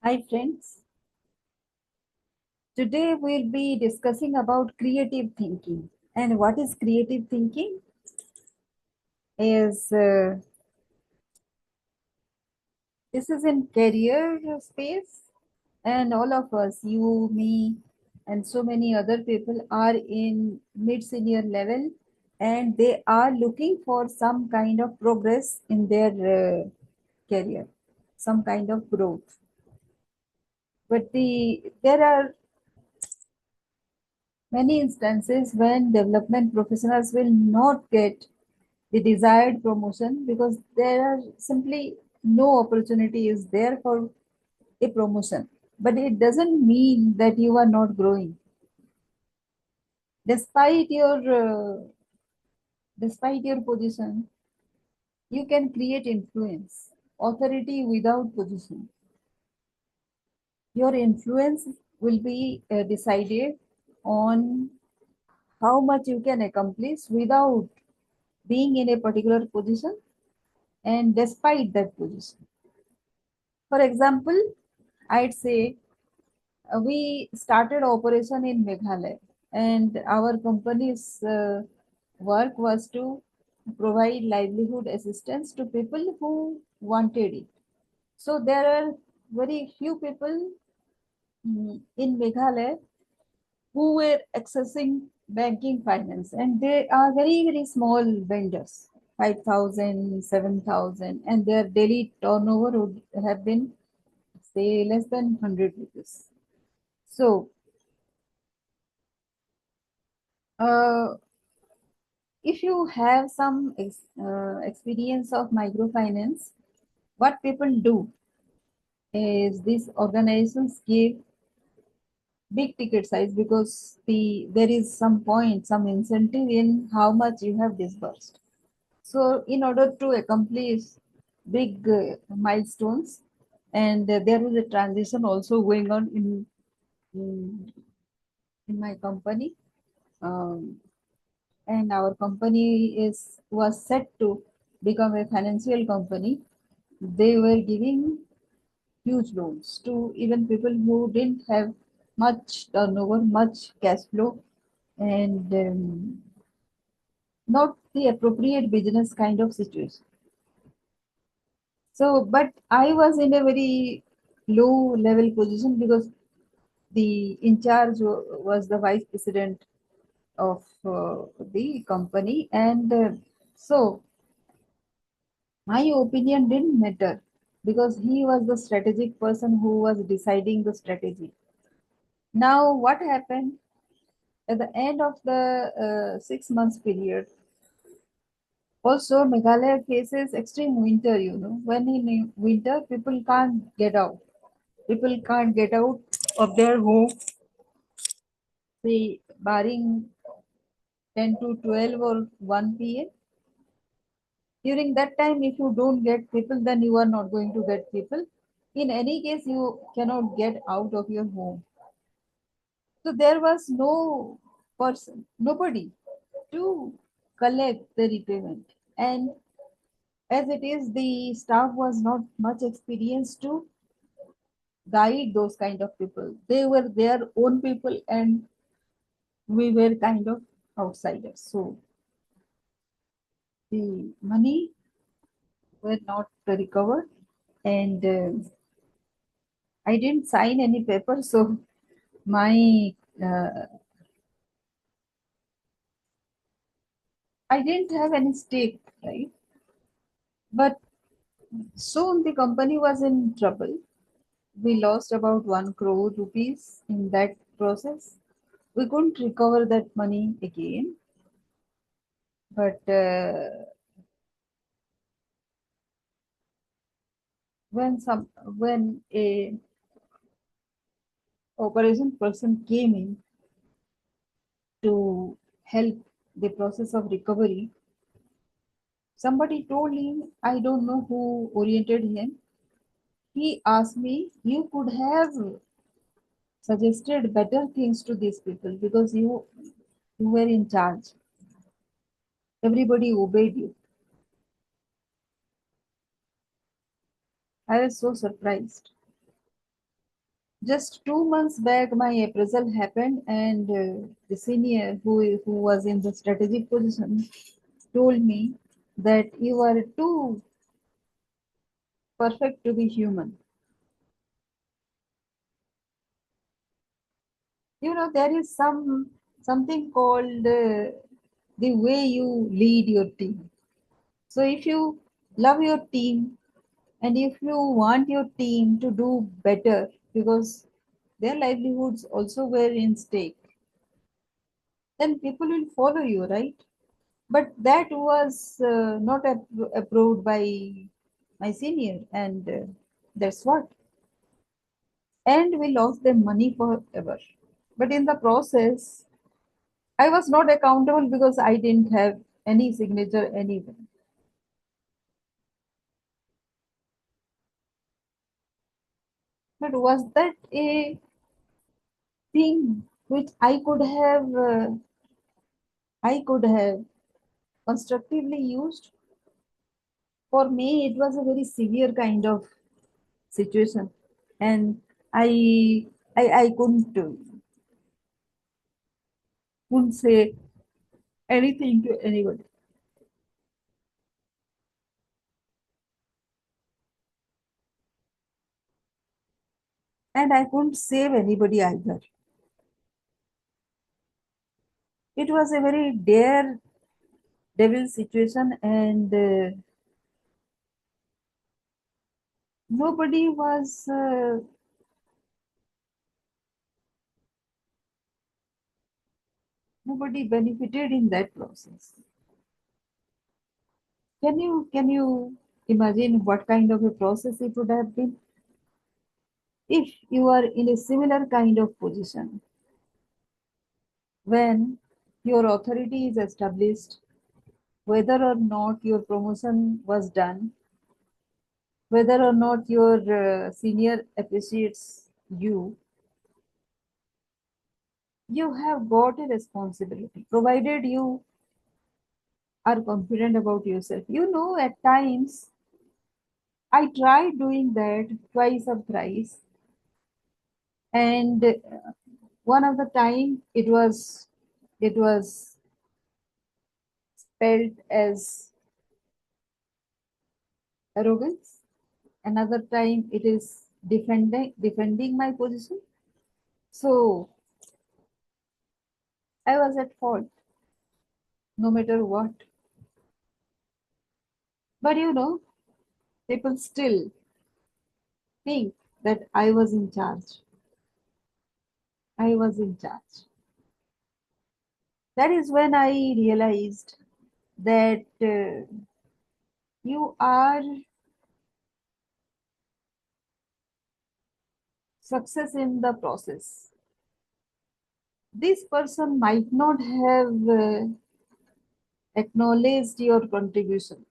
Hi friends, today we'll be discussing about creative thinking. And what is creative thinking? Is This is in career space, and all of us, you, me, and so many other people are in mid-senior level, and they are looking for some kind of progress in their career, some kind of growth. But there are many instances when development professionals will not get the desired promotion because there are simply no opportunity is there for a promotion. But it doesn't mean that you are not growing. Despite your despite your position, you can create influence, authority without position. Your influence will be decided on how much you can accomplish without being in a particular position and despite that position. For example, I'd say we started operation in Meghalaya, and our company's work was to provide livelihood assistance to people who wanted it. So there are very few people in Meghalaya who were accessing banking finance, and they are very small vendors, 5,000, 7,000, and their daily turnover would have been say less than 100 rupees. So uh, if you have some experience of microfinance, what people do is these organizations give big ticket size because there is some point, some incentive in how much you have disbursed. So in order to accomplish big milestones, and there is a transition also going on in, in my company. Um, and our company is was set to become a financial company. They were giving huge loans to even people who didn't have much turnover, much cash flow, and not the appropriate business kind of situation. So, but I was in a very low level position because the in charge was the vice president of the company, and so my opinion didn't matter because he was the strategic person who was deciding the strategy. Now, what happened at the end of the 6 months period? Also, Meghalaya faces extreme winter. When in winter, people can't get out. People can't get out of their home, say, barring 10 to 12 or 1 p.m. During that time, if you don't get people, then you are not going to get people. In any case, you cannot get out of your home. So there was no person, nobody to collect the repayment. And as it is, the staff was not much experienced to guide those kind of people. They were their own people, and we were kind of outsiders. So the money were not recovered, and I didn't sign any paper, so my I didn't have any stake, right? But soon the company was in trouble. We lost about 1 crore rupees in that process. We couldn't recover that money again, but when a operation person came in to help the process of recovery, somebody told him, I don't know who oriented him. He asked me, you could have suggested better things to these people because you were in charge. Everybody obeyed you. I was so surprised. Just 2 months back, my appraisal happened, and the senior who was in the strategic position told me that you are too perfect to be human. You know, there is something called the way you lead your team. So if you love your team and if you want your team to do better because their livelihoods also were in stake, then people will follow you, right? But that was not approved by my senior, and that's what. And we lost them money forever. But in the process, I was not accountable because I didn't have any signature anywhere. But was that a thing which I could have constructively used? For me, it was a very severe kind of situation, and I I couldn't say anything to anybody, and I couldn't save anybody either. It was a very devil situation, and nobody was nobody benefited in that process. Can you imagine what kind of a process it would have been if you are in a similar kind of position when your authority is established, whether or not your promotion was done, whether or not your senior appreciates you, you have got a responsibility, provided you are confident about yourself. You know, at times I tried doing that twice or thrice, and one of the time it was spelled as arrogance. Another time it is defending my position. So I was at fault no matter what. But you know, people still think that I was in charge. I was in charge. That is when I realized that you are success in the process. This person might not have acknowledged your contribution.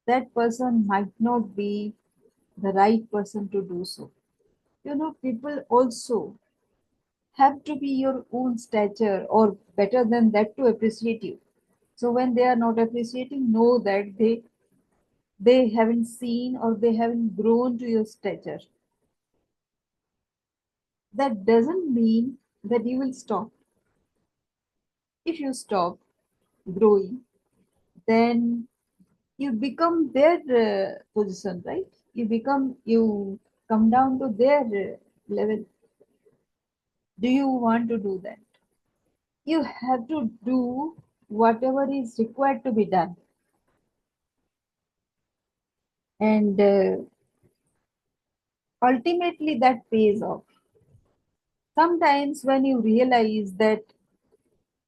That person might not be the right person to do so. You know, people also have to be your own stature or better than that to appreciate you. So when they are not appreciating, know that they haven't seen or they haven't grown to your stature. That doesn't mean that you will stop. If you stop growing, then you become their position, right? You come down to their level. Do you want to do that? You have to do whatever is required to be done, and ultimately that pays off. Sometimes when you realize that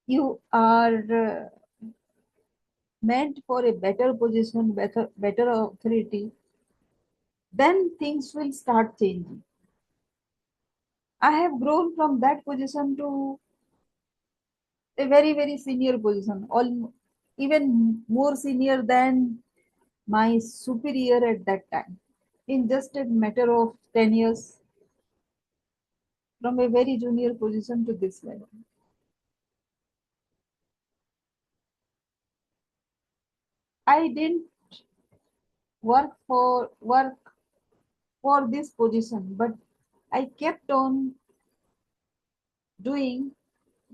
you are meant for a better position, better authority, then things will start changing. I have grown from that position to a very senior position, all even more senior than my superior at that time. In just a matter of 10 years, from a very junior position to this level. I didn't work for this position, but I kept on doing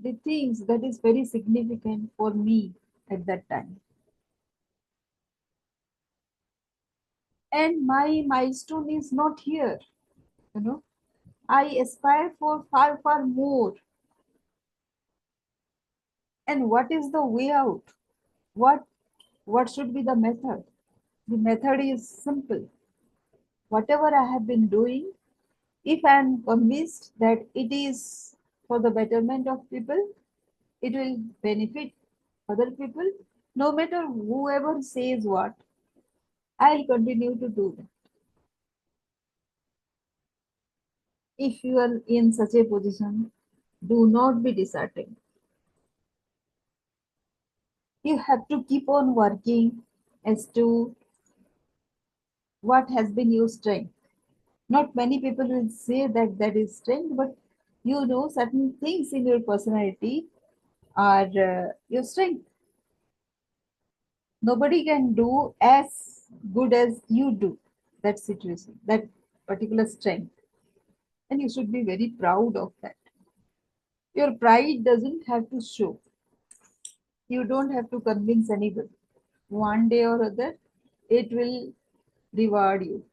the things that is very significant for me at that time. And my milestone is not here, you know. I aspire for far, far more. And what is the way out? What what should be the method? The method is simple. Whatever I have been doing, if I am convinced that it is for the betterment of people, it will benefit other people, no matter whoever says what, I'll continue to do that. If you are in such a position, do not be disheartened. You have to keep on working as to what has been your strength. Not many people will say that that is strength, but you know certain things in your personality are your strength. Nobody can do as good as you do that situation, that particular strength. And you should be very proud of that. Your pride doesn't have to show. You don't have to convince anybody. One day or other, it will reward you.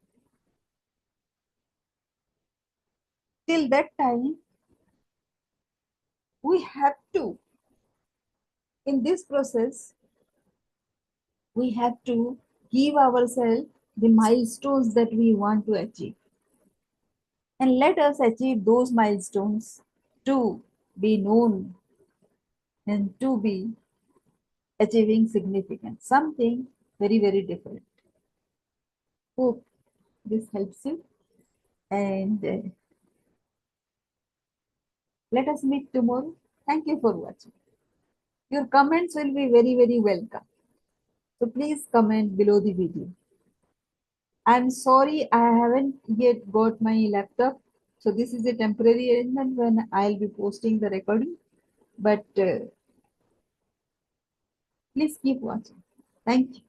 Till that time, we have to, in this process, we have to give ourselves the milestones that we want to achieve. And let us achieve those milestones to be known and to be achieving significance, something very, very different. Hope this helps you. And let us meet tomorrow. Thank you for watching. Your comments will be very, very welcome. So please comment below the video. I'm sorry I haven't yet got my laptop. So this is a temporary arrangement when I'll be posting the recording. But please keep watching. Thank you.